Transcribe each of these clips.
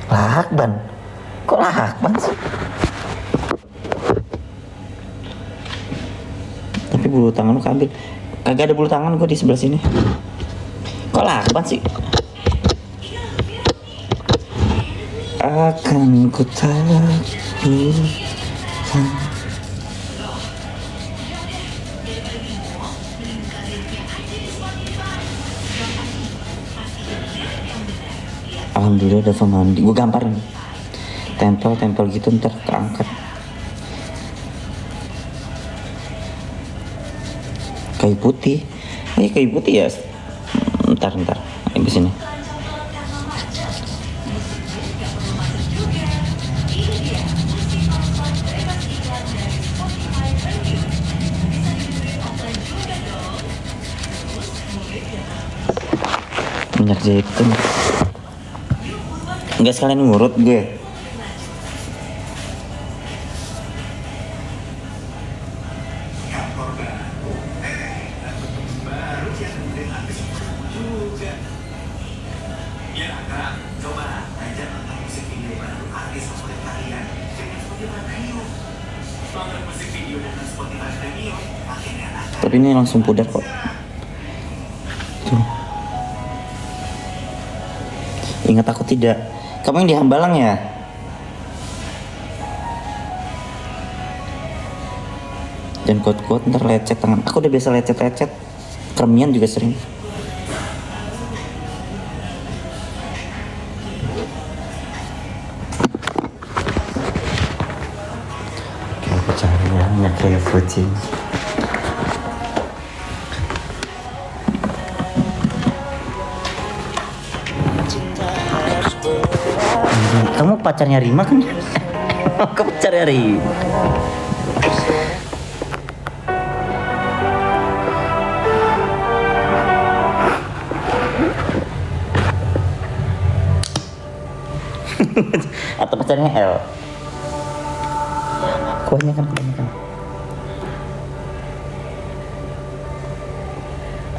Lakban. Kok lakban sih? Tapi bulu tangan lu keambil. Kagak ada bulu tangan gue di sebelah sini. Kok lakban sih? Akan ku taklukan. Alhamdulillah udah mandi. Gue gamparin tempel gitu ntar keangkat. Kayu putih. Kayu putih ya. Ntar. Ini sini. Minyak zaitun. Enggak sekalian ngurut gue. Tapi ini langsung pudar kok. Tuh. Ingat aku tidak. Kamu yang di Hambalang ya? Jangan kuat-kuat ntar lecet tangan. Aku udah biasa lecet-lecet. Kremian juga sering. Kayak caranya kayak kucing. Kamu pacarnya Rima kan? Kamu pacarnya Rima. Atau pacarnya L? Kebanyakan.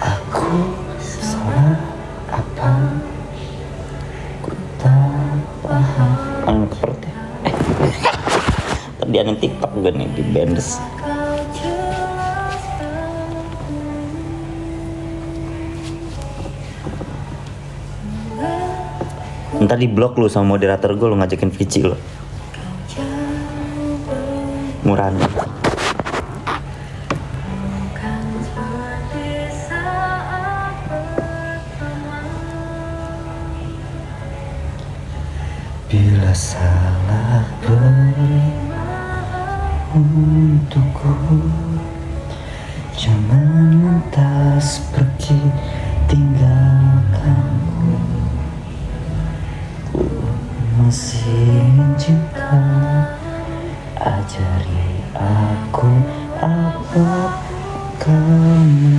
Aku salah apa? Ke perut ya. Tadi ada TikTok gue nih di Bendes. Ntar di blok lu sama moderator gue, lu ngajakin Vici lu. Murahan. Bila salah beri untukku, jangan lantas pergi tinggalkanku. Ku masih cinta, ajari aku apa kamu.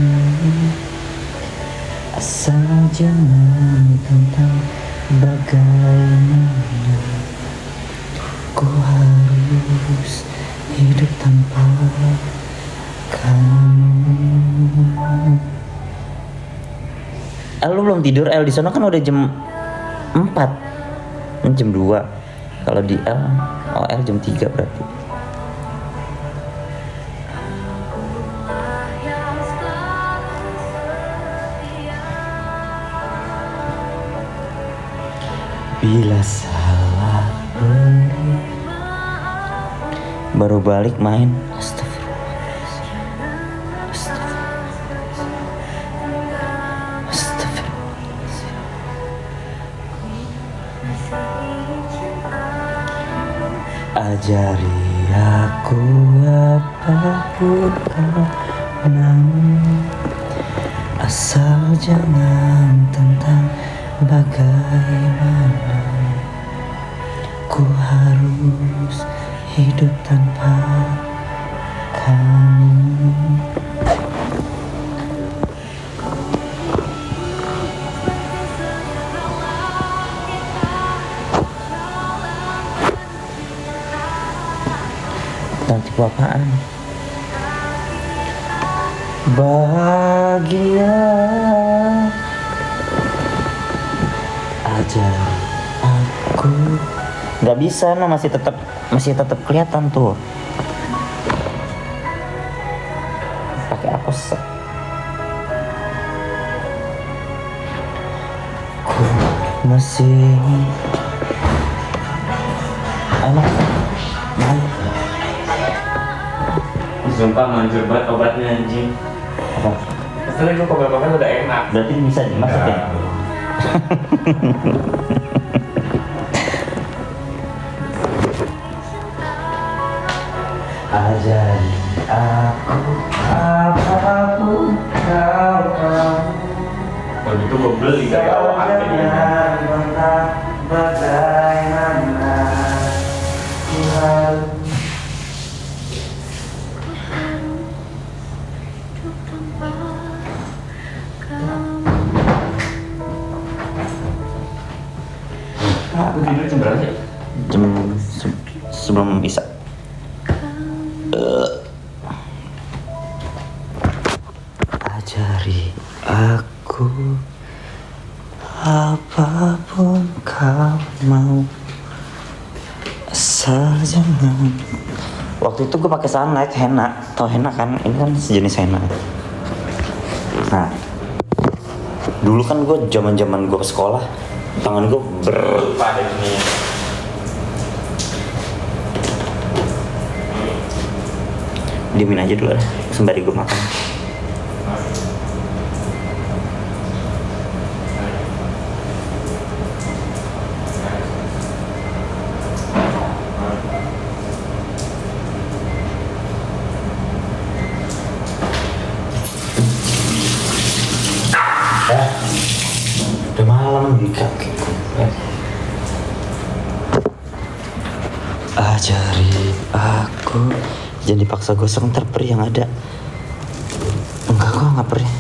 Asal jangan tentang bagaimana ku harus hidup tanpa kamu. Lu belum tidur El? Di sana kan udah jam 4. Jam 2. Kalau di L, L jam 3 berarti. Bila salah beri, baru balik main. Ajari aku apapun kau mau, asal jangan tentang bagaimana ku harus hidup tanpa kamu. Nanti apaan? Bahagia. Ajari Aku nggak bisa, no, masih tetap kelihatan tuh. Pakai apa sih? Ku masih enak. Sumpah manjur banget obatnya anjing. Apa? Setelah gue kobar-kobar udah enak. Berarti bisa dimasukin. Ajari aku apapun kau mau. Kalau gitu gue beli dari awal Jangan entah bagaimana ku harus. Aku tidur jam berapa sih? Jam sebelum bisa. Ajari aku apapun kau mau, asal jangan. Waktu itu gue pakai sunlight henna, tau henna kan? Ini kan sejenis henna. Nah, dulu kan gue zaman gue sekolah, tangan gue Lupa deh ini. diemin aja dulu lah, sembari gue makan. Udah malam di kakiku. Ajari aku, jangan dipaksa gosong, ntar perih yang ada. Enggak kok, nggak perih.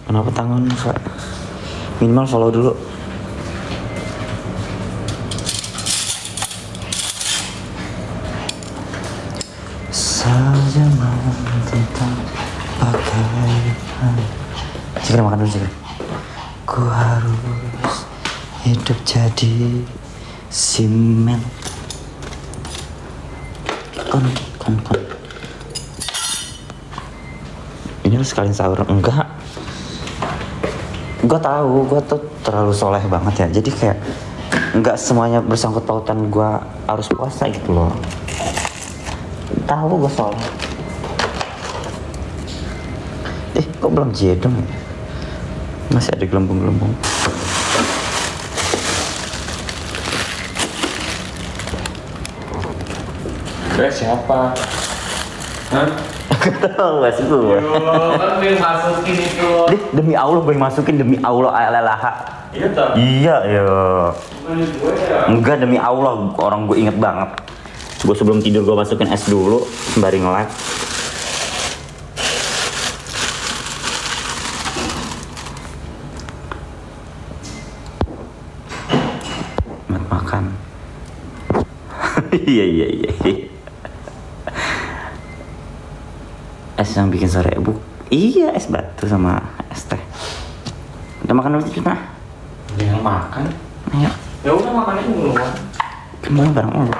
Kenapa tangan Kak? Minimal follow dulu. Saja tentang bagaimana. Segera makan dulu segera. Ku harus hidup jadi simen. Kon. Ini lu sekalian sahur? Enggak. Gue tahu, gue tuh terlalu soleh banget ya. Jadi kayak nggak semuanya bersangkut pautan gue harus puasa gitu loh. Tahu gue soleh. Kok belum jedong ya? Masih ada gelembung-gelembung. Siapa? Hah? Tahu gak sih gue? Kan gue masukin itu. Demi Allah gue masukin, demi Allah alalaha. Iya toh? Iya ya. Bukan gue ya. Enggak, demi Allah, orang gue inget banget. Gue sebelum tidur gue masukin es dulu sembari nge-live. Makan. Iya. Es yang bikin sore iya, es batu sama es teh. Udah makan dulu kita. Yang makan? Ayo. Ya udah makan aja dulu. Kembali bareng lu.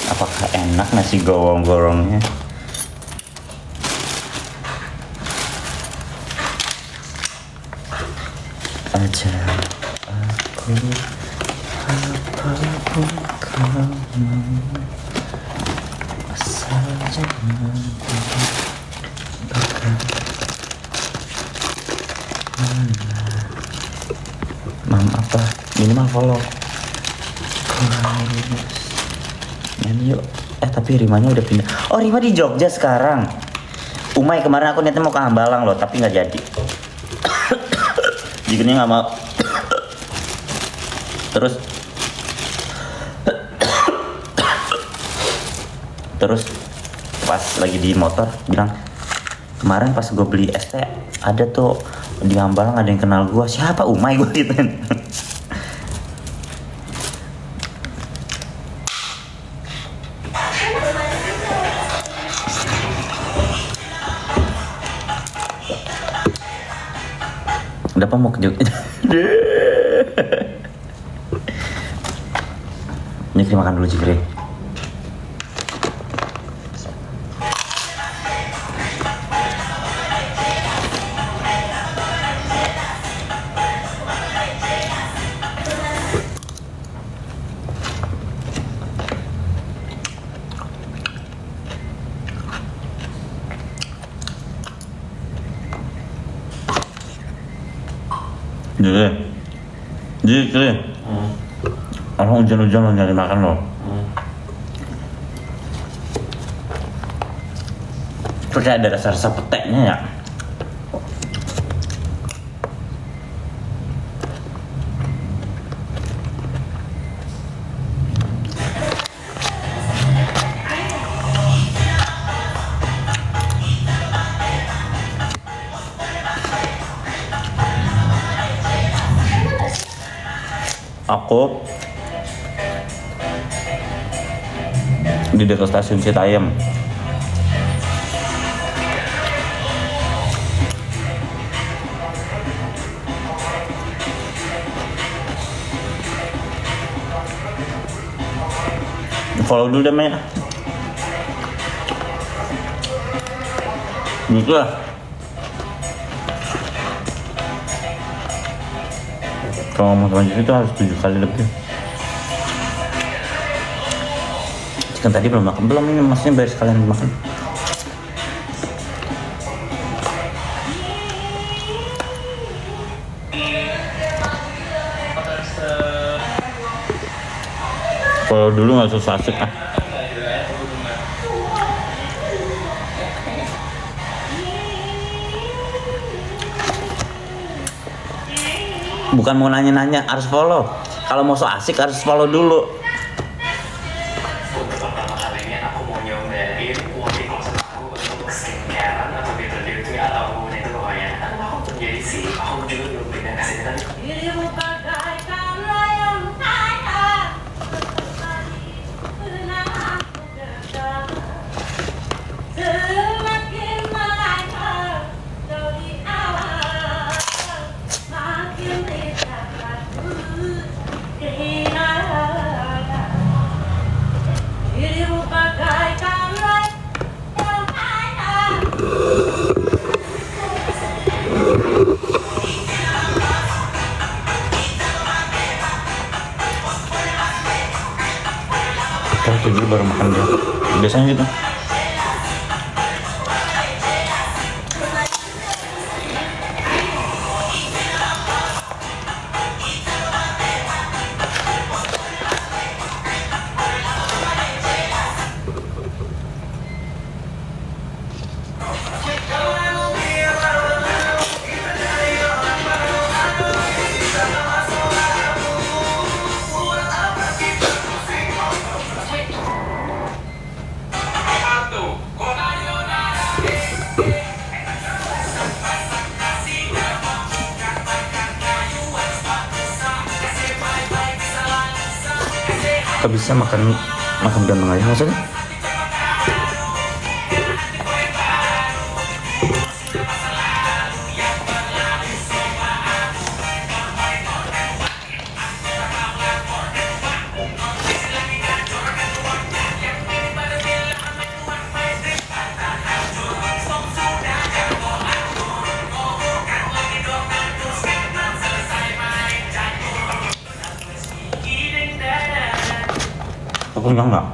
Apakah enak nasi gorong-gorongnya? Ajar aku apapun kau mau, asal jangan bagaimana. Mam apa? Minimal follow. Nyanyi yuk. Tapi Rimanya udah pindah. Oh, Rima di Jogja sekarang. Umay kemarin aku niatnya mau ke Hambalang loh, tapi nggak jadi. Jikanya nggak mau. Terus pas lagi di motor bilang, Kemarin pas gue beli es teh ada tuh di Hambalang ada yang kenal gue, siapa Umay gue gitu. Udah apa mau ke Jogja? Jikri makan dulu Jikri. Jikri. Orang hujan-hujan lo nyari makan lo. Terus kayak ada rasa-rasa peteknya ya. Aku di dekat stasiun Citayam. Follow dulu deh Maya. Gitu lah. Kalau ngomong sama itu harus 7 kali lebih. Kan tadi belum makan, belum ini maksudnya biar sekalian makan. Kalau dulu nggak susah asik ah. Bukan mau nanya-nanya, harus follow. Kalau mau so asik harus follow dulu. Pertama kalinya aku mau nyobain Wonky Concert aku untuk skincare atau beauty atau apapun itu pokoknya. Aku jadi sih, aku juga belum pindah ke sini tapi Dirimu bagaikan layang ayah, sekali pernah aku genggam. Semakin melangkah kau di awal, makin dekat aku kehilangan. Dirimu bagaikan layang ayah. Kita tujuh baru makan dia. Biasanya gitu. Kok bisa makan gandeng aja maksudnya? Aku enggak.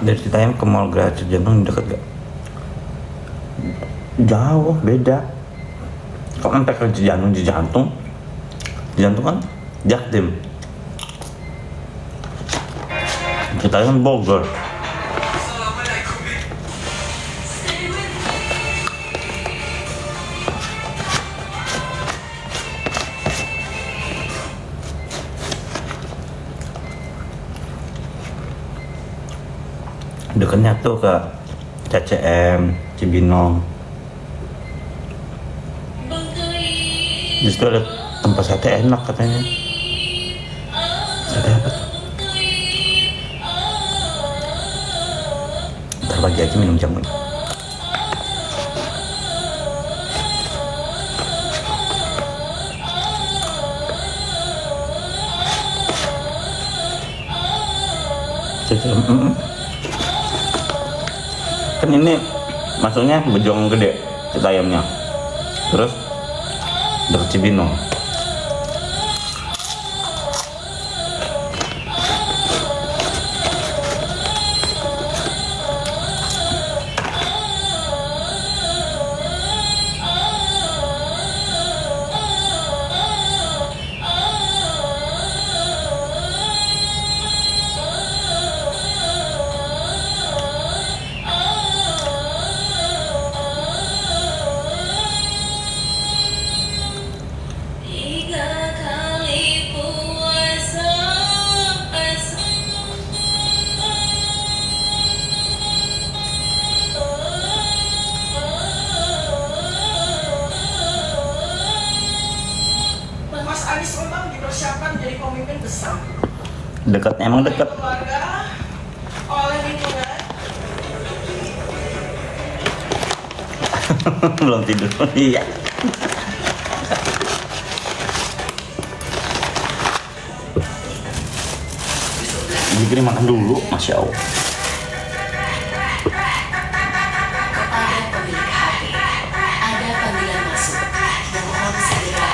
Dari Citayam ke Mall Gratis Jantung deket gak? Jauh, beda. Kok sampai ke Jantung kan Jaktim. Citayam Bogor. Dekatnya tuh ke CCM, Cibinong. Justru ada tempat sate enak katanya. Sate apa tuh? Ntar pagi aja minum jamu. Kan ini masuknya Bojong Gede Citayamnya, terus deket Cibinong. Mas Anies memang dipersiapkan menjadi pemimpin besar. Dekat, emang dekat. Keluarga, oleh lingkungan. Belum tidur. Iya. Bikin makan dulu, Masya Allah. Kepada pemilik HP, ada panggilan masuk. Mohon segera.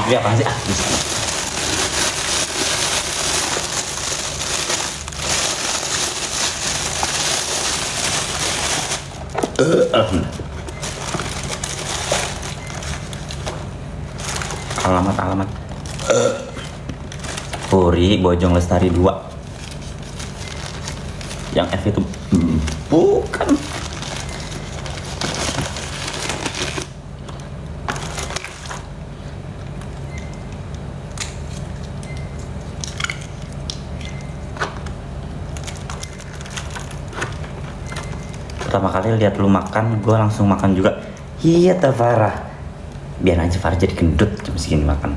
Bikin apaan sih? Bisa. Alhamdulillah. Alamat. Puri Bojong Lestari 2. Yang F itu bukan. Pertama kali lihat lu makan, gue langsung makan juga. Iya ta Farah. Biar aja Farah jadi gendut jam segini makan.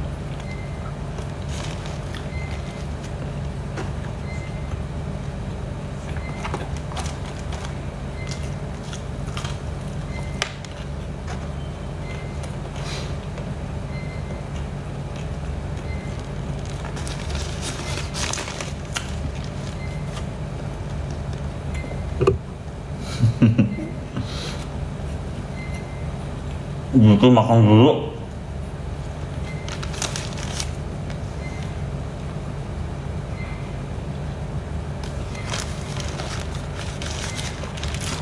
Gitu makan dulu.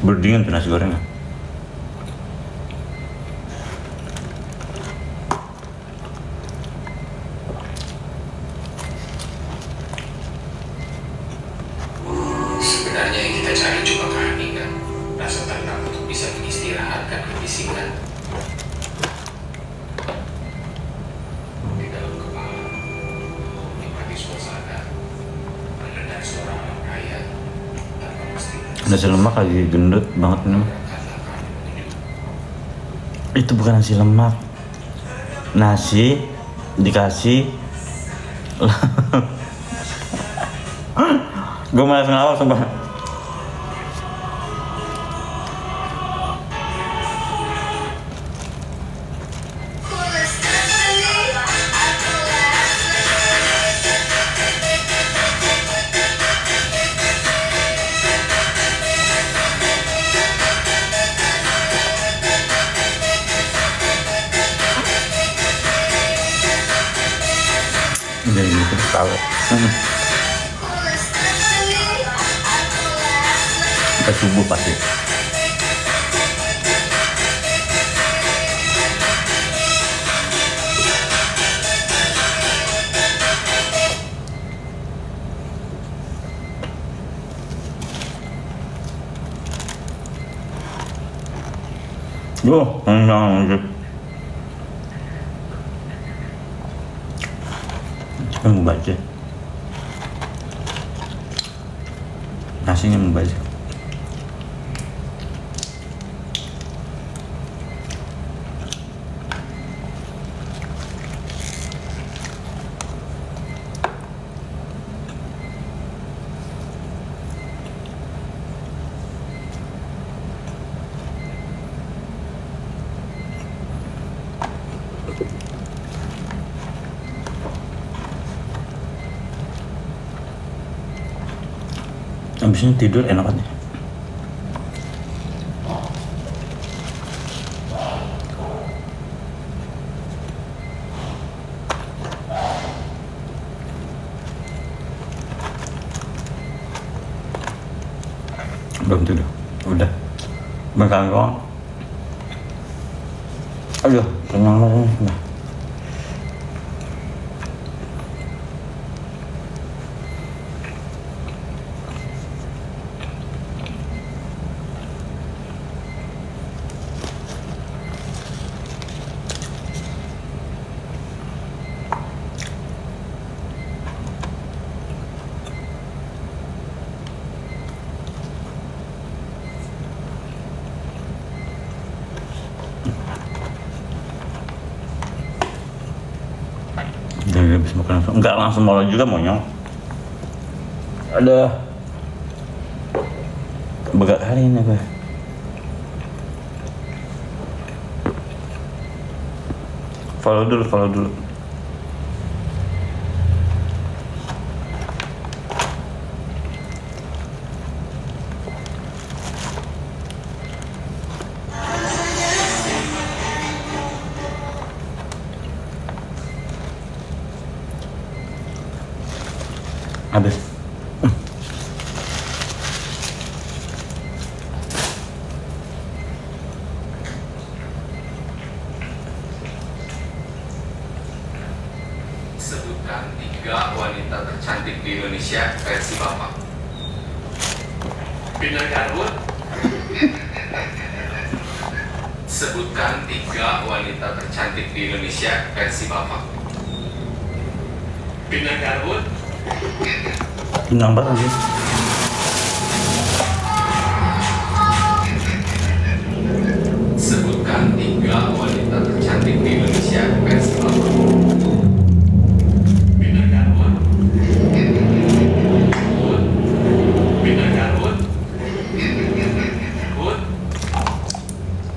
Berdingin tuh nasi gorengnya. Sebenarnya yang kita cari cuma kehadiran, rasa tenang untuk bisa mengistirahatkan kebisingan di dalam kepala, menikmati suasana, mendengar suara alam raya tanpa mesti Nasi lemak lagi gendut banget ini. Itu bukan nasi lemak. Nasi dikasih gue malas ngawal sumpah. Udah gitu tahu. Sampai subuh pasti. Enak. Mau baca. Nasinya mau baca. Habisnya tidur enak aja. Belum tidur, udah berkangkong. Aduh, kenyang banget. Nah. Jadi habis makan langsung, enggak langsung malah juga monyong. Ada begak kali ini gue. Follow dulu. Habis. Sebutkan 3 wanita tercantik di Indonesia versi Bapak. Pinar Garut. Sebutkan 3 wanita tercantik di Indonesia versi Bapak. Pinar Garut. Kenyang banget sih. Sebutkan 3 wanita tercantik di Indonesia versi Bapak. Pinar Garut. Pinar Garut.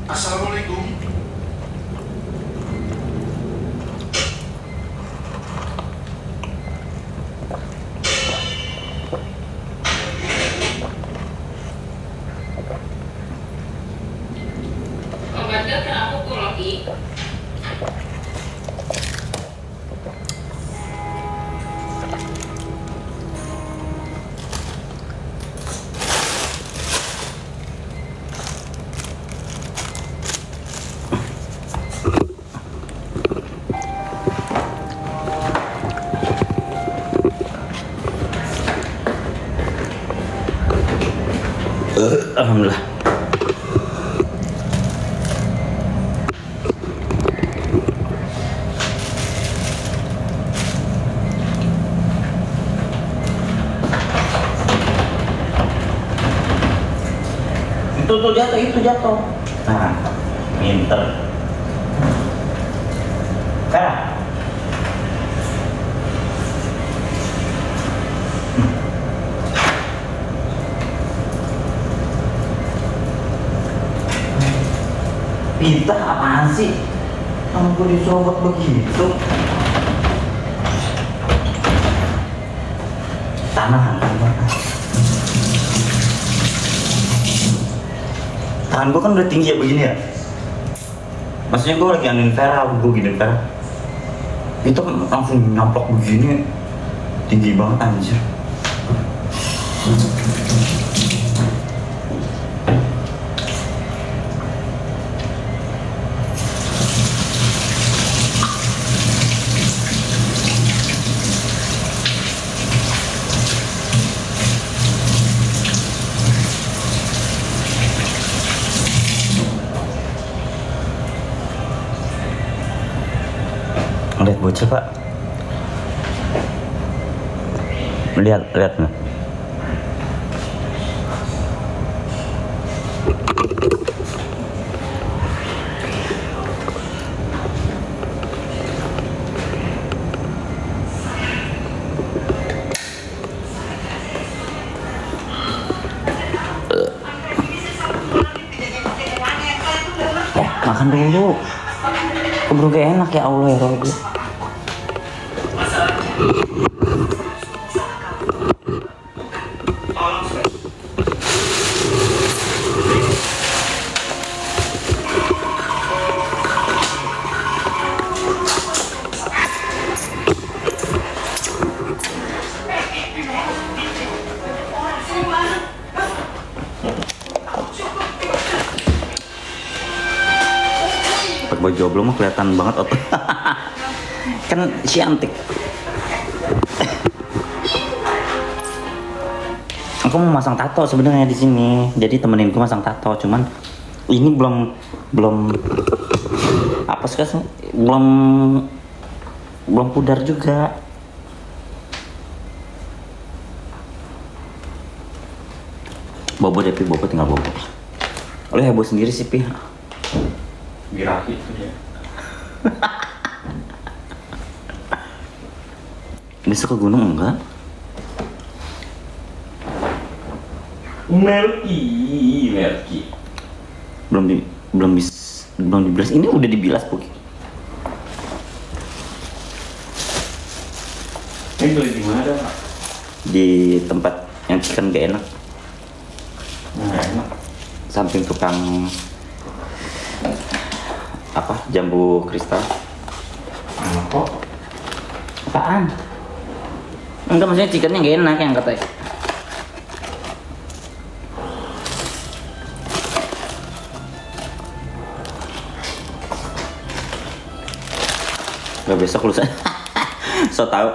Assalamualaikum. Obatnya ke aku Kuroki. Alhamdulillah. Itu jatuh. Nah, pinter. Kak. Pinter apaan sih? Kamu gue disobot begitu. Tangan gue kan udah tinggi ya begini ya. Maksudnya gue lagi angin Vera, gue gini Vera. Itu langsung nyamplok begini, tinggi banget anjir. Lihat bocil pak, Lihat nggak? Makan dulu. Keburu gak enak ya Allah ya Robi. Baju jomblo mah kelihatan banget otot. Kan cantik. Aku mau masang tato sebenarnya di sini. Jadi temenin gue masang tato, cuman ini belum apa sih, belum pudar juga. Bobo deh, Pi. Bobo tinggal bobo. Lo heboh sendiri sih, Pi. Birahi itu dia. Besok ke gunung enggak? Melki. Belum dibilas. Ini udah dibilas, Bu. Ini beli di mana, Pak? Di tempat yang chicken gak enak. Nah, enak. Samping tukang apa? Jambu kristal. Enak kok. Apaan? Enggak, maksudnya chickennya gak enak yang katanya. Gak, besok lu so tau.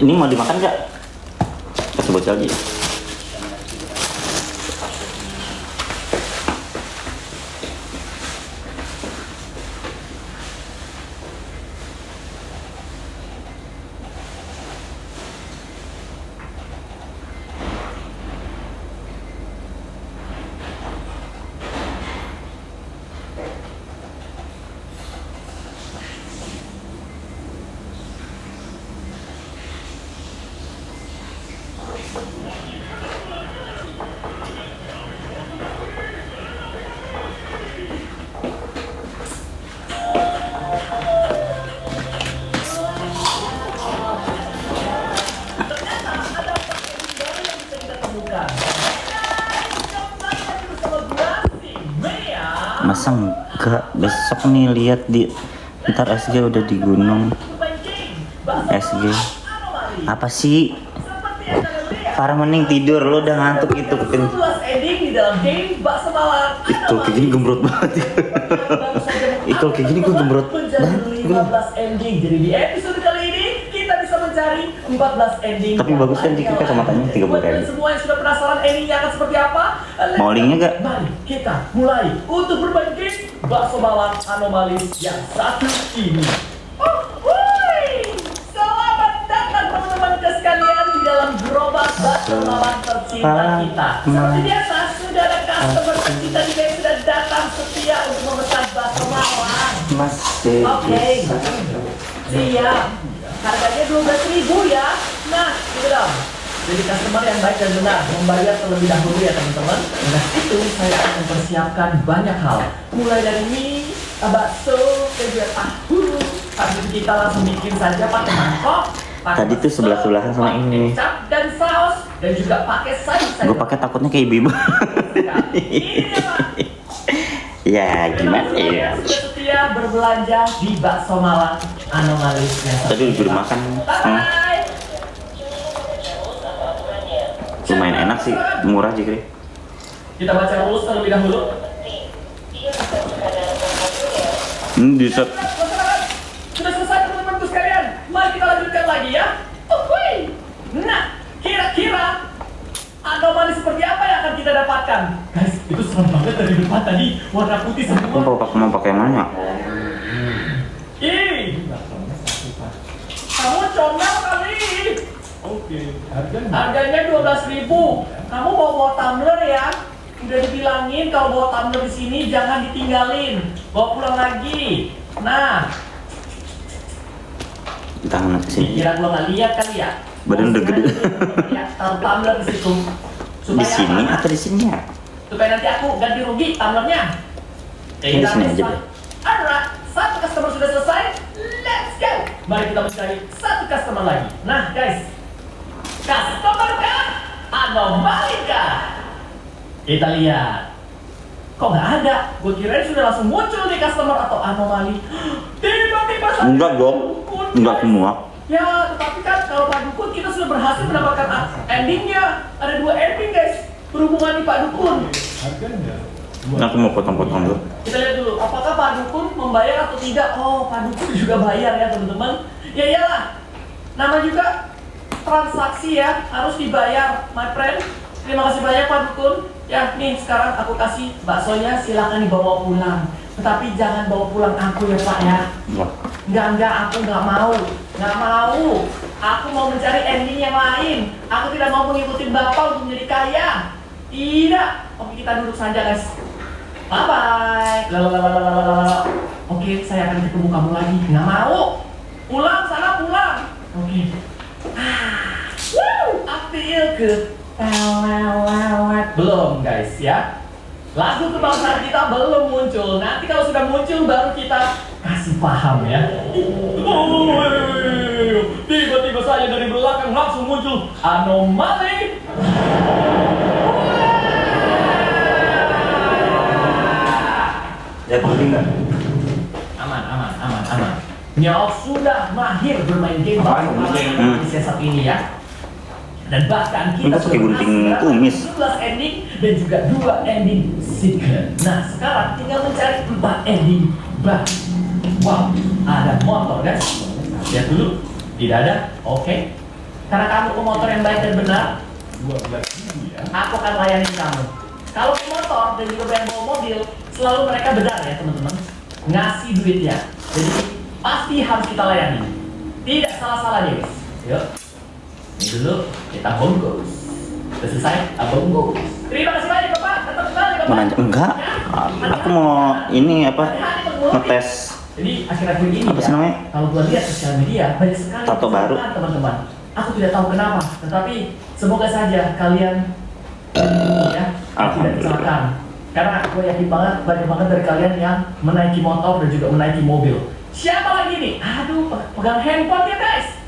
Ini mau dimakan gak? Kasih bocil aja. Masa enggak, besok nih lihat di ntar SG udah di gunung. SG apa sih? Farah mending tidur, lo udah ngantuk itu kepen. Itu kayak gini gembrot banget. Itu kayak gini gue gembrot banget. 15 ending. Jadi di episode kali ini kita bisa mencari 14 ending. Tapi bagus kan jika kacamatanya 30.000. Buat semua yang sudah penasaran endingnya akan seperti apa? Mau linknya gak? Mari kita mulai untuk bermain game bakso malang anomalis yang satu ini. Selamat datang teman-teman sekalian di dalam gerobak bakso malang tercinta kita. Seperti biasa sudah ada customer tercinta juga yang sudah datang setia untuk memesan bakso malang. Masih. Oke, siap. Harganya 12.000 ya. Nah, gitu dong. Jadi customer yang baik dan benar membayar terlebih dahulu ya teman-teman. Nah itu saya akan mempersiapkan banyak hal. Mulai dari mie, bakso, keju tahu. Tapi kita langsung bikin saja pakai mangkok. Tadi tuh sebelah-sebelahan sama ini. Kecap dan saus dan juga pakai sayur. Gue pakai takutnya kayak ibu. Ya gimana ya? Sudah setia berbelanja di bakso malang anomalis yang Tadi udah makan. Lumayan enak sih, murah Jikri. Kita baca rules terlebih dahulu. Di set. Sudah selesai teman-temanku sekalian. Mari kita lanjutkan lagi ya. Nah, kira-kira anomali seperti apa yang akan kita dapatkan? Guys, itu serem banget dari depan tadi. Warna putih semua. Aku mau pakai yang mana? comel kali. Oke, harganya. Harganya 12.000. Kamu bawa tumbler ya? Udah dibilangin kalau bawa tumbler di sini jangan ditinggalin. Bawa pulang lagi. Nah, Tangan sini. kira gua nggak lihat kali ya? Badan udah gede. Ya, taruh tumbler di situ. Di sini apa? atau di sini ya? Supaya nanti aku ganti rugi tumblernya. Di sini aja deh. Alright, satu customer sudah selesai. Let's go. Mari kita mencari satu customer lagi. Nah, guys, customer kah? Anomali kah? Kita lihat. Kok nggak ada? Gue kirain sudah langsung muncul nih customer atau anomali. Tiba-tiba saja. Enggak dong. Enggak semua. Ya, tetapi kan kalau Pak Dukun kita sudah berhasil mendapatkan endingnya. Ada 2 ending guys berhubungan nih Pak Dukun. Harganya. Aku mau potong-potong dulu. Kita lihat dulu, apakah Pak Dukun membayar atau tidak? Oh, Pak Dukun juga bayar ya teman-teman. Ya iyalah, nama juga transaksi ya, harus dibayar my friend. Terima kasih banyak Pak Dukun. Ya, nih sekarang aku kasih baksonya, silakan dibawa pulang. Tetapi jangan bawa pulang aku ya Pak ya. Enggak, aku nggak mau. Nggak mau. Aku mau mencari ending yang lain. Aku tidak mau mengikuti Bapak untuk menjadi kaya. Tidak. Oke, kita duduk saja guys. Bye-bye. Lalalala. Oke, saya akan ketemu kamu lagi. Nggak mau. Pulang sana, pulang. Oke. Woo, I feel good. Belum guys ya. Lagu kebangsaan kita belum muncul. Nanti kalau sudah muncul baru kita kasih paham ya. Tiba-tiba saja dari belakang langsung muncul anomali. Ya kuning nggak? Aman. Nyok sudah mahir bermain game di saat ini ya. Dan bahkan kita Enggak pakai gunting berhasil kumis. 11 ending dan juga 2 ending secret. Nah sekarang tinggal mencari 4 ending baru. Wow, ada motor guys. Lihat dulu, tidak ada. Oke. Karena kamu pemotor yang baik dan benar, 12.000 ya. aku akan layani kamu. Kalau pemotor dan juga yang bawa mobil, selalu mereka benar ya teman-teman. Ngasih duitnya. Jadi pasti harus kita layani. Tidak salah-salah deh guys. Yuk. Ini dulu kita bungkus. Sudah selesai, kita bungkus. Terima kasih banyak Bapak. Tetap kembali Bapak. Mau nanya? Enggak. Aku mau ini apa? Ngetes. Jadi akhir-akhir ini Apa sih namanya? kalau gua lihat sosial media banyak sekali Tato baru. kesalahan, teman-teman. Aku tidak tahu kenapa, tetapi semoga saja kalian ya tidak kecelakaan. Karena gue yakin banget banyak banget dari kalian yang menaiki motor dan juga menaiki mobil. Siapa lagi nih? Aduh, pegang handphone ya guys.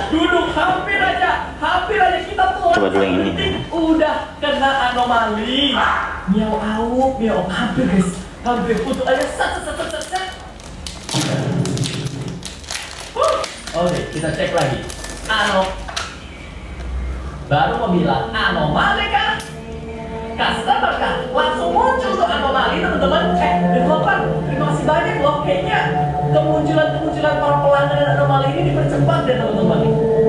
Duduk, hampir aja kita telat. Coba dulu yang ini. Udah kena anomali. Miau au, hampir guys, hampir untuk aja set. Oke, kita cek lagi. Baru mau bilang anomali kah? Customer kah? Langsung muncul tuh anomali teman-teman. Developer, terima kasih banyak loh. Kayaknya kemunculan para pelanggan dan anomali ini dipercepat deh teman-teman.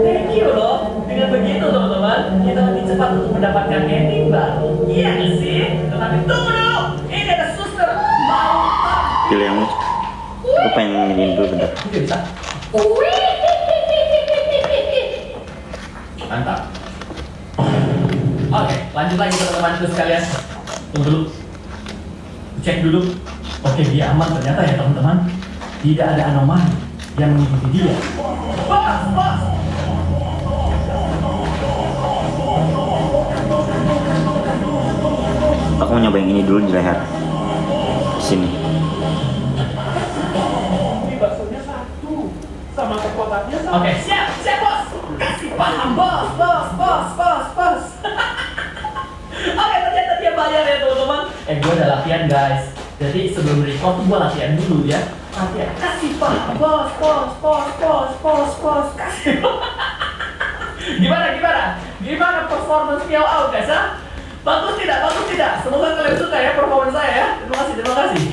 Thank you loh. Dengan begitu teman-teman, kita lebih cepat untuk mendapatkan ending baru. Iya nggak sih? Tetapi tunggu dulu. Ini ada suster mau Pilih yang lucu. Aku pengen ini dulu bentar. Oke, bisa. Mantap. Oke, lanjut lagi teman-teman sekalian. Tunggu dulu. Cek dulu. Oke, dia aman ternyata ya teman-teman. Tidak ada anomali yang mengikuti dia. Bos. Aku mau nyoba yang ini dulu di leher. Sini. Ini baksonya satu. Sama kekuatannya sama. Oke, siap bos. Kasih paham bos. Oke, ternyata dia bayar ya teman-teman. Gue udah latihan guys. Jadi sebelum record gue latihan dulu ya. Latihan. Kasih paham bos. Kasih. Gimana performance Miao Au guys ha? Bagus tidak? Semoga kalian suka ya performance saya ya. Terima kasih.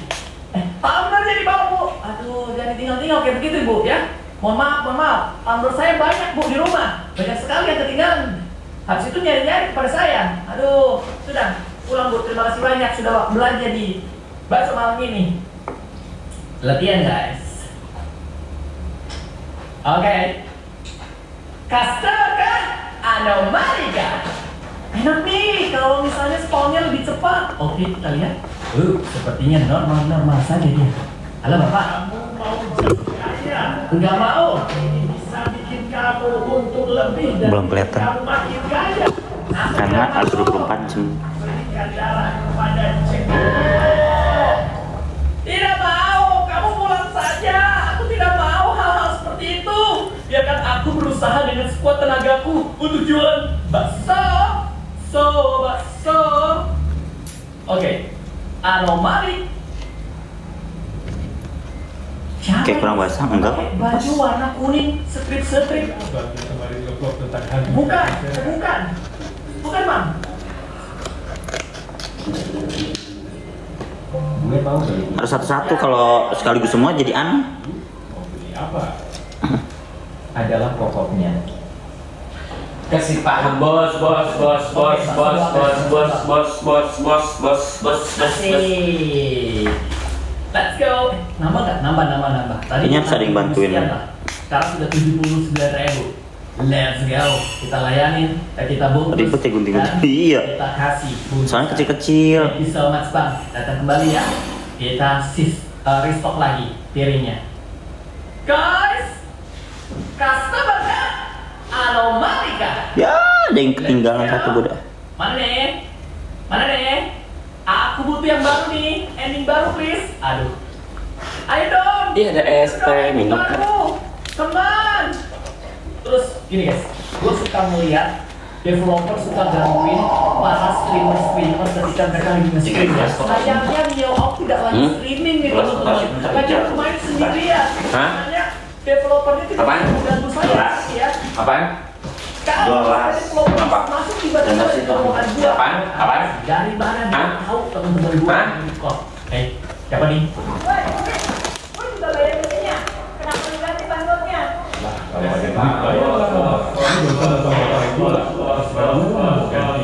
Tumbler jadi bawa bu. Aduh, jangan tinggal kayak begitu bu ya. Mohon maaf. Tumbler saya banyak bu di rumah. Banyak sekali yang ketinggalan. Habis itu nyari kepada saya. Aduh, sudah pulang bu. Terima kasih banyak sudah belanja di bakso malam ini. Latihan guys. Oke. Customer kah? Anomali kah? Enak nih kalau misalnya spawnnya lebih cepat. Oke, kita lihat. Sepertinya normal saja dia. Halo Bapak. Kamu mau jadi kaya? Enggak mau. Ini bisa bikin kamu untuk lebih dan Belum kelihatan. kamu makin kaya. Karena ada 24 jam. Berikan darah kepada Jack. Tidak mau. Kamu pulang saja. Aku tidak mau hal-hal seperti itu. Biarkan aku berusaha dengan sekuat tenagaku untuk jualan bakso. Bakso. Oke. Anomali. Siapa Kayak kurang ini? basah, enggak? Pakai baju warna kuning, strip. Bagus kemarin nge-vlog tentang hantu. Bukan. Bukan, Bang. Gue mau beli. Harus satu-satu, kalau sekaligus semua jadi aneh. Mau beli apa? Adalah pokoknya. Kasih paham bos. Asik. Let's go. Nambah. Tadi Kayaknya harus ada yang bantuin. sekian lah. Sekarang sudah 79.000. Let's go. Kita layanin, kita bungkus. Ribet ya gunting-gunting. dan Iya. Kita kasih. bungkus. Soalnya kecil-kecil. Thank you so much Bang. Datang kembali ya. Kita restock lagi piringnya. Guys, customer kah? Anomali kah? Ya, ada yang ketinggalan satu udah. Mana nih? Aku butuh yang baru nih. Ending baru please. Aduh. Ayo dong. Iya, ada es teh, Ending minum. baru. Teman. Terus gini guys, gue suka melihat developer suka gangguin para streamer ketika mereka lagi nge-stream ya. Sayangnya Neo Out tidak lagi streaming nih teman-teman. Lagi main sendirian. Hah? Makanya developernya tidak Apaan? mengganggu saya ya. Apaan? Kalau developer Apa? masuk tiba-tiba di terowongan gua. Apaan? Dari mana dia Hah? tahu teman-teman gua Hah? kok? Siapa nih? Woi, woi juga bayar mesinnya. Kenapa lu ganti bandotnya? Kalau ada duit bayar lah. Ini belum tanda sama orang itu lah. Baru mau ganti.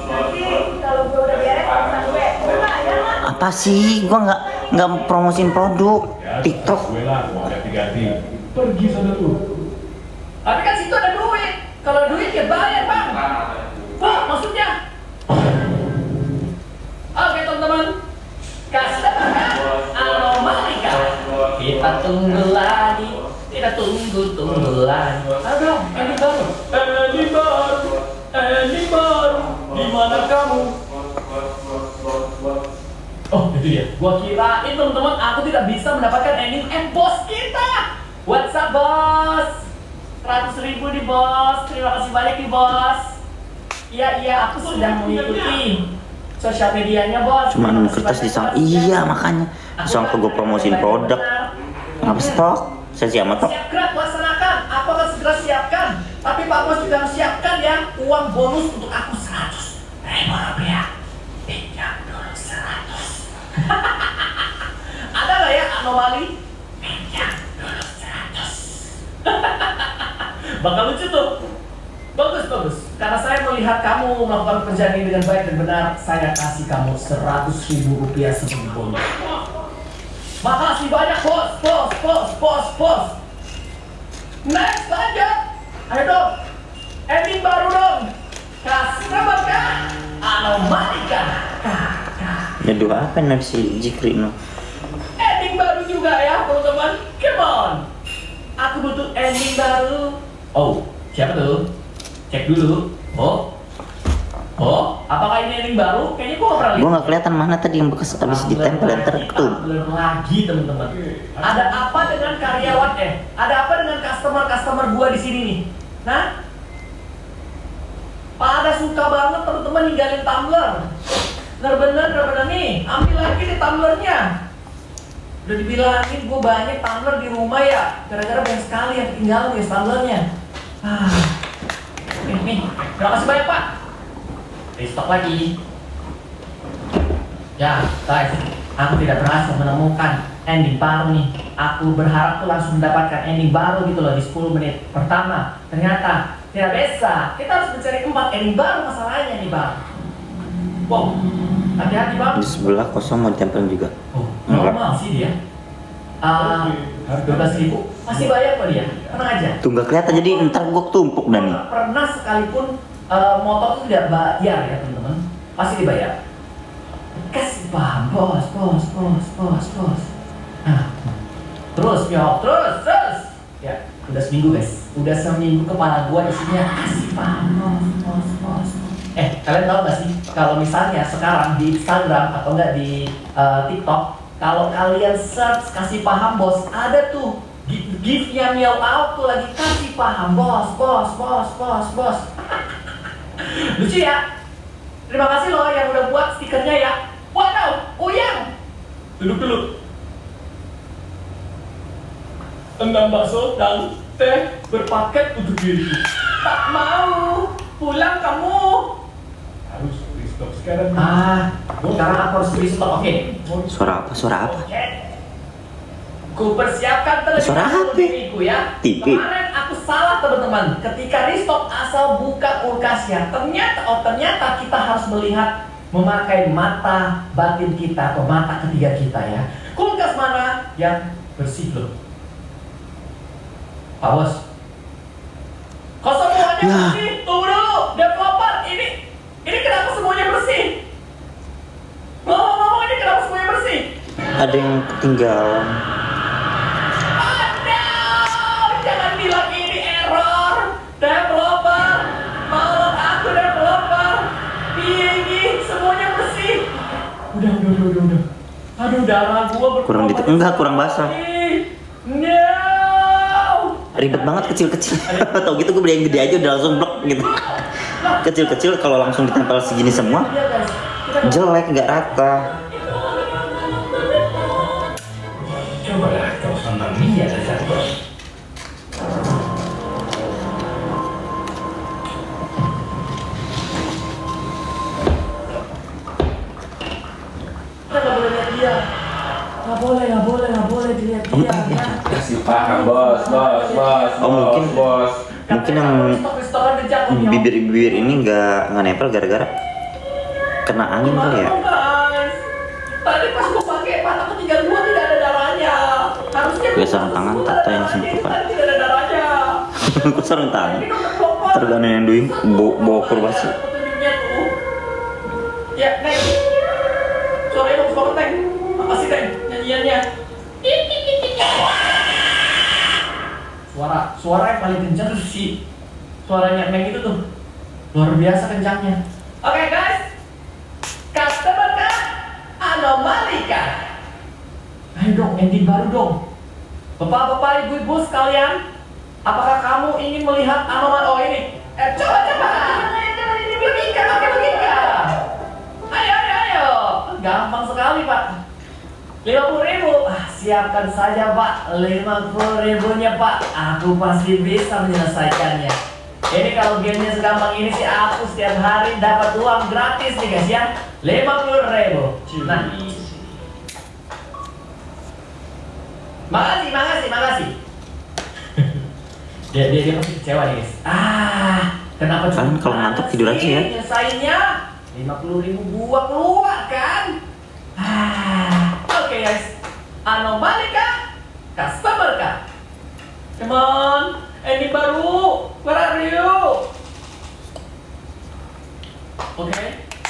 Nanti kalau gue udah beres urusan gue, gue bayar lah. Apa sih? Gua nggak promosiin produk Ya, TikTok. gue lah mau ganti-ganti. Pergi sana tuh. Tapi kan situ ada duit. Kalau duit ya bayar bang. Wah maksudnya. Oke teman-teman. Customer kan? Anomali kan? Kita tunggu lagi. Kita tunggu lagi. Aduh, ini baru. Di mana kamu? Oh itu dia. Gua kirain teman-teman aku tidak bisa mendapatkan ending bos kita. What's up bos? 100.000 nih bos. Terima kasih banyak nih bos. Iya aku sudah mengikuti sosial medianya bos. Cuma Terima nemu kasih kertas banyak, di sana. bos. Iya makanya. Sangka gue promosiin produk. Ngapa stok? Saya siapa tok? Siap gerak laksanakan. Aku akan segera siapkan. Tapi Pak Bos juga harus siapkan ya uang bonus untuk aku 100.000 rupiah. Pinjam dulu 100. Ada nggak ya anomali? Pinjam dulu 100. Bakal lucu tuh. Bagus. Karena saya melihat kamu melakukan pekerjaan ini dengan baik dan benar, saya kasih kamu 100.000 rupiah sebagai bonus. Makasih banyak bos. Next lanjut. Ayo dong. Ending baru dong. Customer kah? Anomali kah? Ya dua apa nih si Jikri no? Ending baru juga ya teman-teman. Come on. Aku butuh ending baru. Oh, siapa tuh? Cek dulu. Oh, apakah ini ending baru? Kayaknya gua nggak pernah lihat. Gue nggak kelihatan mana tadi yang bekas habis ditempel yang terketum. Belum lagi teman-teman. Ada apa dengan karyawan ada apa dengan customer gua di sini nih? Nah, pada suka banget teman-teman ninggalin tumbler. Bener-bener nih, ambil lagi nih tumblernya. Udah dibilangin gua banyak tumbler di rumah ya, gara-gara banyak sekali yang ketinggalan guys tumblernya. Nih, terima kasih banyak Pak. Restock lagi. Ya, guys, aku tidak berhasil menemukan ending baru nih. Aku berharap tuh langsung mendapatkan ending baru gitu loh di 10 menit pertama. Ternyata tidak bisa. Kita harus mencari 4 ending baru masalahnya nih bang. Wow, hati-hati bang. Di sebelah kosong mau ditempelin juga. Oh, normal sih dia. 12.000 masih bayar kok dia, tenang aja. Tuh nggak kelihatan jadi ntar gua tumpuk dah nih. Pernah sekalipun motor itu tidak bayar ya teman-teman, pasti dibayar. Kasih paham bos. Nah, terus ya udah seminggu guys, udah seminggu kepala gua isinya kasih paham bos. Kalian tahu gak sih kalau misalnya sekarang di Instagram atau enggak di TikTok, kalau kalian search kasih paham bos, ada tuh give-nya meow out tuh lagi kasih paham bos. Lucu ya? Terima kasih loh yang udah buat stikernya ya. Waduh, Uyang. Duduk dulu. Enam bakso dan teh berpaket untuk diriku. Tak mau. Pulang kamu. Harus restock sekarang. Sekarang aku harus restock. Oke. Suara apa? Ku persiapkan terlebih Suara dahulu apa? diriku ya. TV. Kemarin aku salah teman-teman. Ketika restock asal buka kulkasnya, ternyata kita harus melihat memakai mata batin kita atau mata ketiga kita ya. Kulkas mana yang bersih loh? Pak Bos. Kok semuanya bersih? Tunggu dulu, developer. Ini kenapa semuanya bersih? Ngomong-ngomong ini kenapa semuanya bersih? Ada yang ketinggalan. Jangan bilang ini error. Developer, tolong aku developer. Ini semuanya bersih. Udah. Aduh, darah gua Kurang berkorban. enggak, kurang basah. No. Ribet banget kecil-kecil. Tau gitu gue beli yang gede aja udah langsung blok gitu. Kecil-kecil kalau langsung ditempel segini semua jelek, nggak rata. Cobalah kau sama Mia dan Bos. Kita nggak boleh lihat dia. Nggak boleh dilihat dia. Ya. Kasih paham bos. Oh, mungkin. Bos. Mungkin yang bibir ini nggak nempel gara-gara kena angin kali ya. Guys? Tadi pas gua pakai mata ketiga gua tidak ada darahnya. Harusnya Gue sarung tangan tata yang simple pak. tidak ada darahnya. Gue sarung tangan. Ini dokter Bopan. Tergantung yang duit bawa kurbasi. Petunjuknya tuh. Ya, Neng. Suaranya bagus banget, Neng. Makasih, Neng. Nyanyiannya. Suara yang paling kencang tuh si suaranya Neng itu tuh. Luar biasa kencangnya. Oke, guys. Customer kah? Anomali kah? Ayo dong, ending baru dong. Bapak-bapak, ibu-ibu sekalian, apakah kamu ingin melihat anomali? Oh ini. Coba. Logika. Ayo. Gampang sekali, Pak. 50.000. Siapkan saja, Pak. 50.000-nya, Pak. Aku pasti bisa menyelesaikannya. Ini kalau gamenya segampang ini sih aku setiap hari dapat uang gratis nih guys ya. 50.000. Nah. Makasih. Dia pasti kecewa nih guys. Kenapa Kalian kalau ngantuk tidur aja ya. Nyesainnya 50.000 gua keluar kan. Oke guys. Anomali kah? Customer kah? Come on. Ini baru. Where are you? Oke.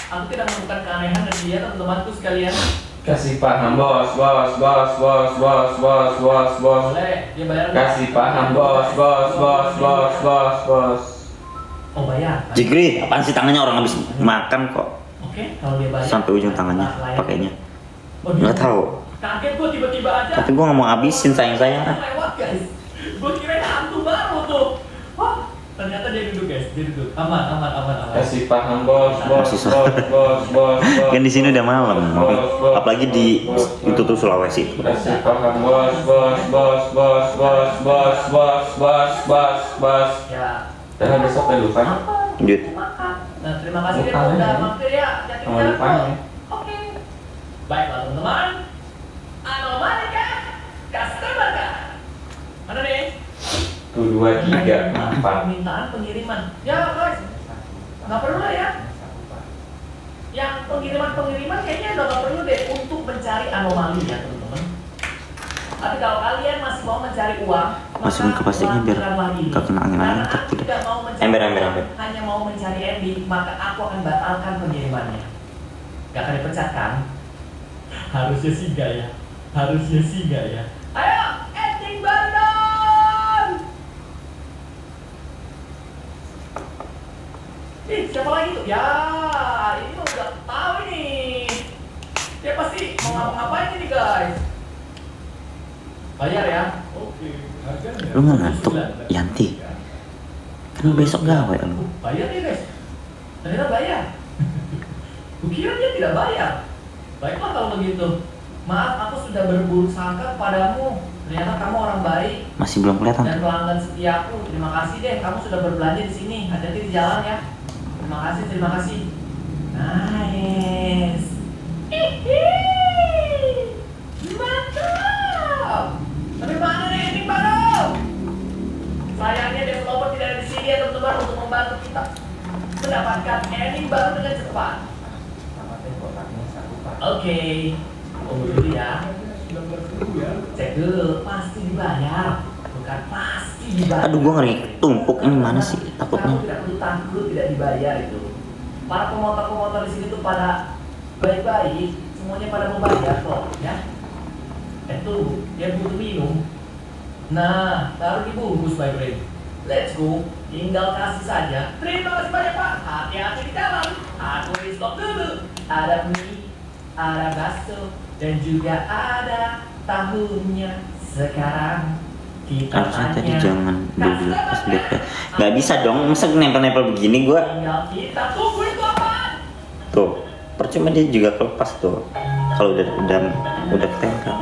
Aku tidak menemukan keanehan dari dia teman-temanku sekalian. Kasih paham bos. Boleh, dia bayar nggak? Kasih paham bos. Oh bayar. Jigri, apaan sih tangannya orang habis makan kok. Oke, kalau dia bayar. Sampai ujung tangannya pakainya. Oh, dia- Nggak tahu. Kaget gua tiba-tiba aja. Tapi gue nggak mau habisin sayang-sayang. Lewat guys. Gua kira hantu baru tuh. Wah, ternyata dia duduk guys. Dia duduk. Aman. Kasih paham bos. Kan di sini udah malam. Apalagi di itu tuh Sulawesi. Kasih paham bos. Ya. Dan besok ada lupa. Lanjut. Makan. Nah, terima kasih dia Makan udah aja. mampir ya. Jadi Sama lupanya. Oke. Baiklah teman-teman. Anomali kah? Customer kah? Mana nih? 1, 2, 3, 4. Permintaan pengiriman. Ya guys, nggak perlu lah ya. Yang pengiriman kayaknya nggak perlu deh untuk mencari anomali ya teman-teman. Tapi kalau kalian masih mau mencari uang, Masukin ke plastiknya biar gak kena angin-angin, Karena takut. tidak mau mencari Ember. uang, hanya mau mencari ending, maka aku akan batalkan pengirimannya. Gak akan dipecat kan? Harusnya sih gak ya? Harusnya sih gak ya? Ayo, ending Bandung! Ih, siapa lagi tuh? Ya, ini mah udah tahu nih. Dia pasti mau ngapa-ngapain ini guys. Bayar ya? Oke, harganya. Lu nggak ngantuk, Yanti? Kan besok gawe lu. Bayar nih guys. Ternyata bayar. Kukira dia tidak bayar. Baiklah kalau begitu. Maaf, aku sudah berburuk sangka padamu. Ternyata kamu orang baik Masih belum kelihatan. dan pelanggan setiaku. Terima kasih deh, kamu sudah berbelanja di sini. Hati-hati di jalan ya. Terima kasih. Nice. Hihi. Mantap. Tapi mana nih ini baru? Sayangnya developer tidak ada di sini ya teman-teman untuk membantu kita mendapatkan ending baru dengan cepat. Oke. Tunggu dulu ya. 19.000 ya. Cek dulu, pasti dibayar. Bukan pasti dibayar. Aduh, gua ngeri tumpuk ini mana sih takutnya. Kamu tidak perlu takut tidak dibayar itu. Para pemotor-pemotor di sini tuh pada baik-baik, semuanya pada mau bayar kok, ya. Itu dia butuh minum. Nah, baru dibungkus by Brain. Let's go, tinggal kasih saja. Terima kasih banyak Pak. Hati-hati di jalan. Aku restock dulu. Ada mie, ada bakso, dan juga ada tahunya. Sekarang kita Harusnya tadi tanya, jangan dulu pas customer, lihat ya. Gak bisa dong, masa nempel-nempel begini gua. tinggal kita tunggu itu apaan? Tuh, percuma dia juga kelepas tuh. Kalau udah ketempel.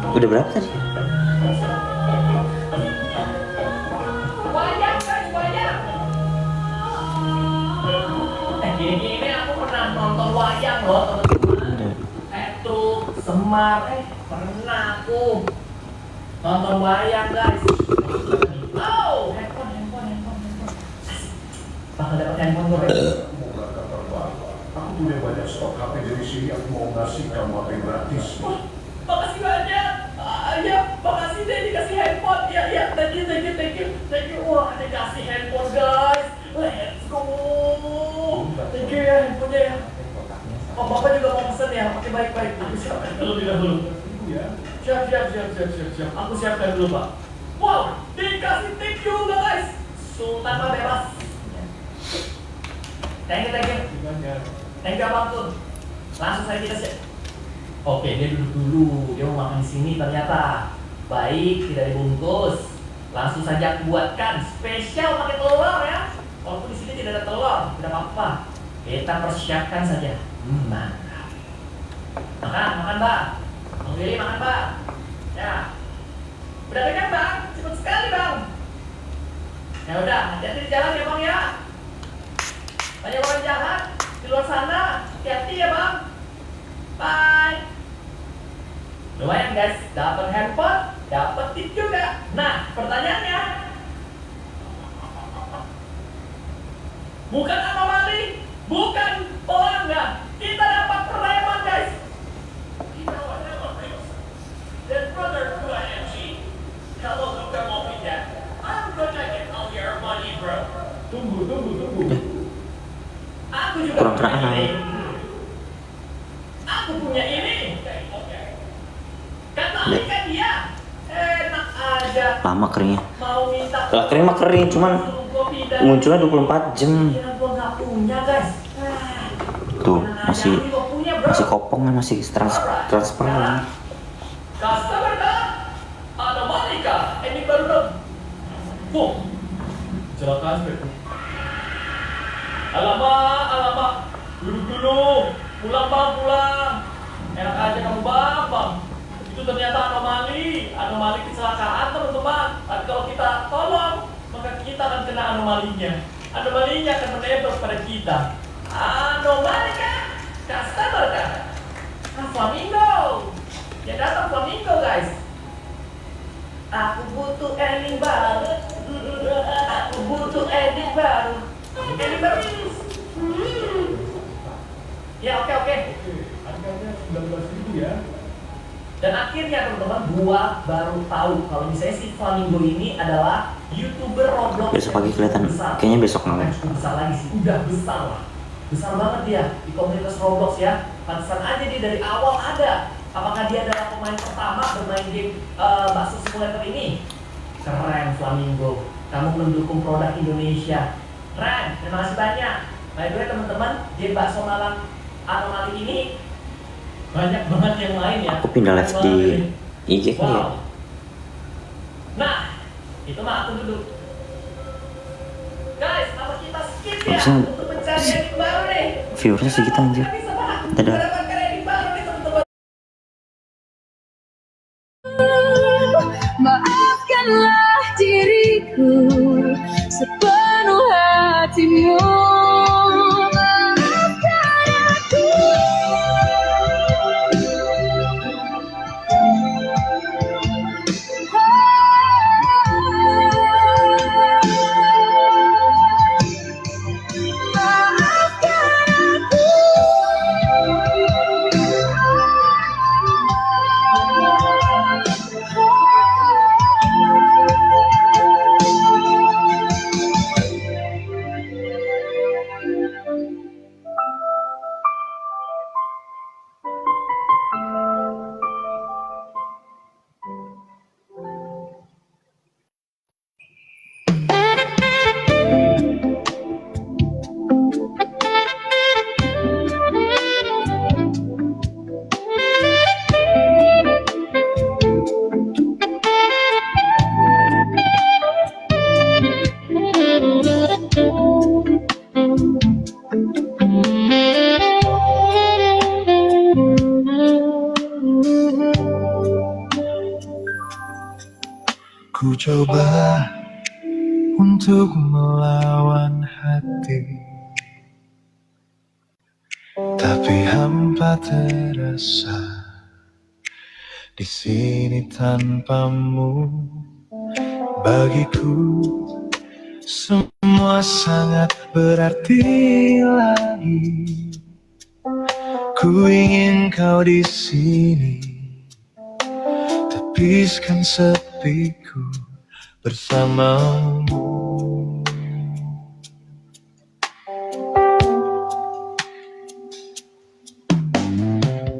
Udah berapa tadi? Wayang guys, wayang. Gini-gini aku pernah nonton wayang loh teman-teman. Tuh Semar, pernah aku nonton wayang guys. Oh, handphone. Bakal dapat handphone gue. Mau nggak kabar baik? Aku punya banyak stok HP dari sini. Aku mau ngasih kamu HP gratis. Wah, makasih banyak. Ya, makasih deh dikasih handphone. Ya, thank you. Wah, dikasih handphone guys. Let's go. Thank you ya handphonenya ya. Oh, Bapak juga mau pesen ya? Oke, baik. Aku siapkan terlebih dahulu. Ya. Siap. Aku siapkan dulu, Pak. Wow, dikasih tip juga guys. Sultan mah bebas. Thank you. Gimana? Thank you Abang Tun. Langsung saja kita siap. Oke, dia duduk dulu. Dia mau makan di sini ternyata. Baik, tidak dibungkus. Langsung saja aku buatkan spesial pakai telur ya. Walaupun di sini tidak ada telur, tidak apa-apa. Kita persiapkan saja. Mantap. Makan, Bang. Bang Willy makan, Bang. Ya. Udah kenyang, Bang? Cepet sekali, Bang. Ya udah, hati-hati di jalan ya, Bang ya. Banyak orang jahat di luar sana. Hati-hati ya, Bang. Bye. Lumayan guys, dapat handphone, dapat tip juga. Nah, pertanyaannya, bukan anomali, bukan pelanggan. Kita dapat preman guys. Then brother to IMG, hello Luka Mofida. I'm gonna get all your money, bro. Tunggu. Aku juga Kurang punya terang. ini. Aku punya ini. Kata kan dia enak aja. Lama keringnya. Mau minta. Lah kering mah kering, cuman suruh gua pindah. munculnya 24 jam. Kira gua nggak punya guys. Tuh, masih Ini gua punya, bro. kopongnya masih transparan. Customer kah? Ada Malika. Ini baru dong. Fuh. Kecelakaan sepeda. Alamak. Duduk dulu. Pulang. Enak aja kamu bang. Itu ternyata anomali kecelakaan teman-teman. Tapi kalau kita tolong, maka kita akan kena anomalinya. Anomalinya akan menembak pada kita. Anomali kan? Customer kan? Flamingo. Ya datang Flamingo guys. Aku butuh ending baru. Ya oke. 19.000 ya. Dan akhirnya teman-teman, gua baru tahu kalau misalnya si Flamingo ini adalah YouTuber Roblox. Besok pagi kelihatan, besar. kayaknya besok Bukan malam. cukup besar lagi sih, udah besar lah. Besar banget dia di komunitas Roblox ya. Pantesan aja dia dari awal ada. Apakah dia adalah pemain pertama bermain game bakso simulator ini? Keren Flamingo, kamu mendukung produk Indonesia. Keren, terima kasih banyak. By the way teman-teman, game bakso Malang Anomali ini banyak banget yang lain ya. Aku pindah live di IG kali ya. Wow. Nah, itu mah aku dulu. Guys, apa kita skip ya Harusnya untuk mencari yang baru nih? viewersnya segitu anjir. Dadah. Mendapatkan yang baru nih teman-teman. Maafkanlah diriku sepenuh hatimu. Maafkan aku. Maafkan Ku coba untuk melawan hati, tapi hampa terasa di sini tanpamu. Bagiku semua sangat berarti lagi. Ku ingin kau di sini, tepiskan sepiku bersamamu.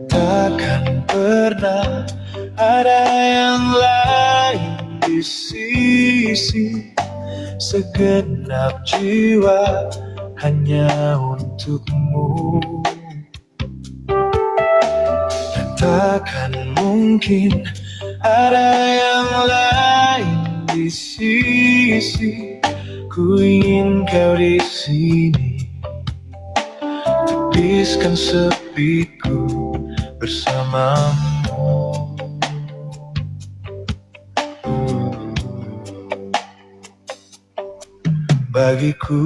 Takkan pernah ada yang lain di sisi, segenap jiwa hanya untukmu. Dan takkan mungkin ada yang lain di sisi. Ku ingin kau di sini, tepiskan sepiku bersamamu. Bagiku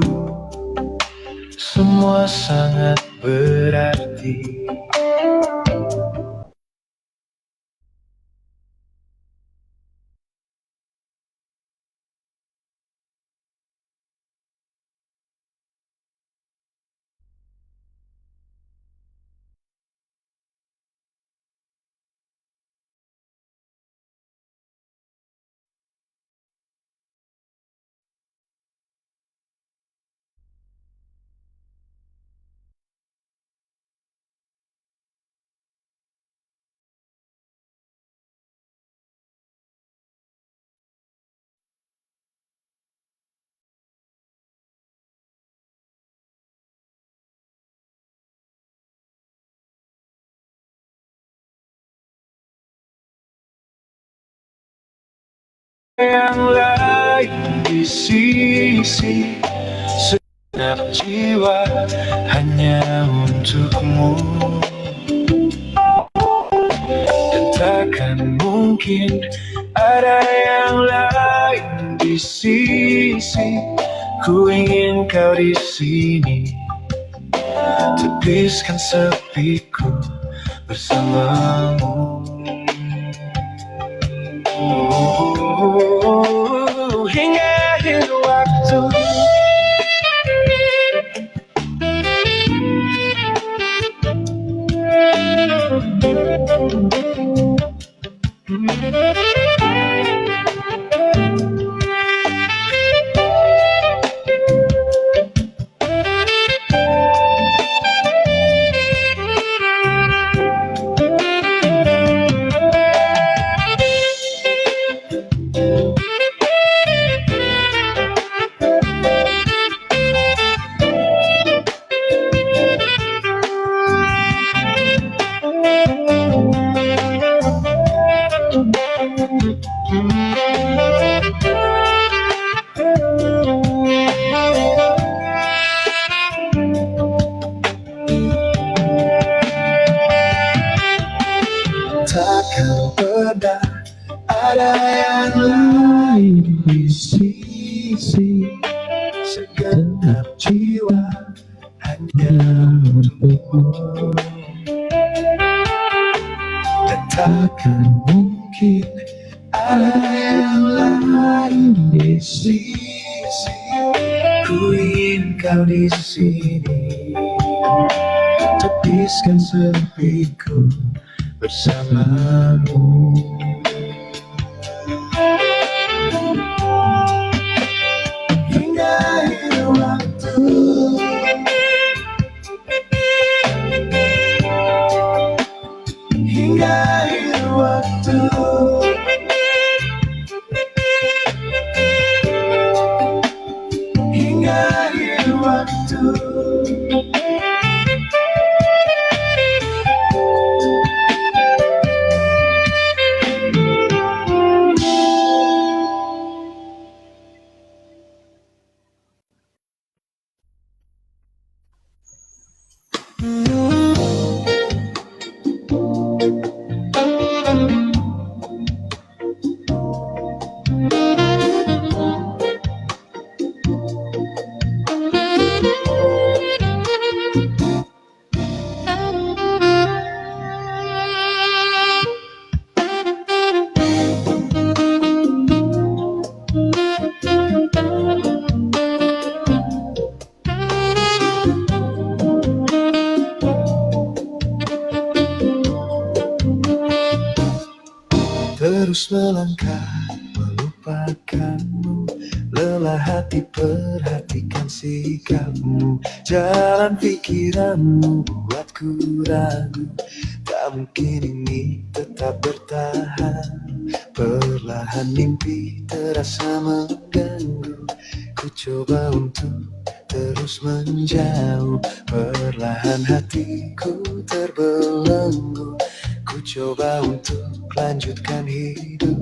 semua sangat berarti. Yang lain di sisi, segenap jiwa hanya untukmu. Dan takkan mungkin ada yang lain di sisi. Ku ingin kau di sini, tepiskan sepiku bersamamu. Hingga akhir waktu, sisi segenap jiwa hanya untukmu. Dan takkan mungkin ada yang lain di sisi. Ku ingin kau di sini, tepiskan sepiku bersamamu. Hingga akhir waktu, hingga akhir waktu, hingga akhir waktu. Terus melangkah melupakanmu, lelah hati perhatikan sikapmu. Jalan pikiranmu buatku ragu, tak mungkin ini tetap bertahan. Perlahan mimpi terasa mengganggu, ku coba untuk terus menjauh. Perlahan hatiku terbelenggu, ku coba untuk lanjutkan hidup.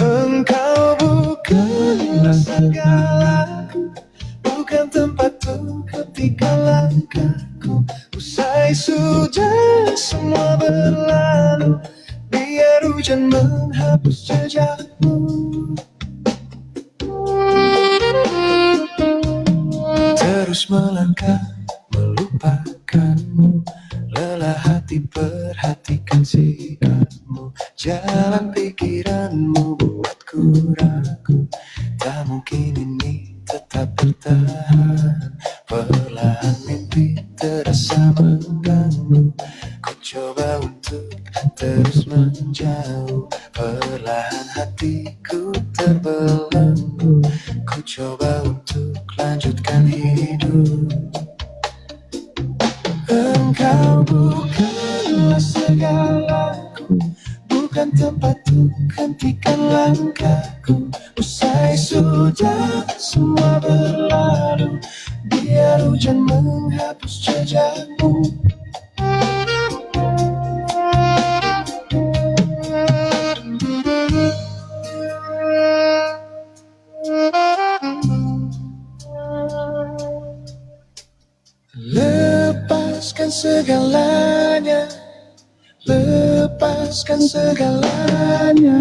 Engkau bukanlah segalaku, bukan tempatku ketika langkahku. Usai sudah semua berlalu, biar hujan menghapus jejakmu. Terus melangkah melupakanmu, lelah hati perhatikan sikapmu. Jalan pikiranmu buatku ragu, tak mungkin ini tetap bertahan. Perlahan mimpi terasa mengganggu, ku coba untuk terus menjauh. Perlahan hatiku terbelenggu, ku coba untuk lanjutkan hidup. Engkau bukanlah segalaku, bukan tempatku hentikan langkahku. Usai sudah semua berlalu, biar hujan menghapus jejakmu. Lepaskan segalanya, lepaskan segalanya.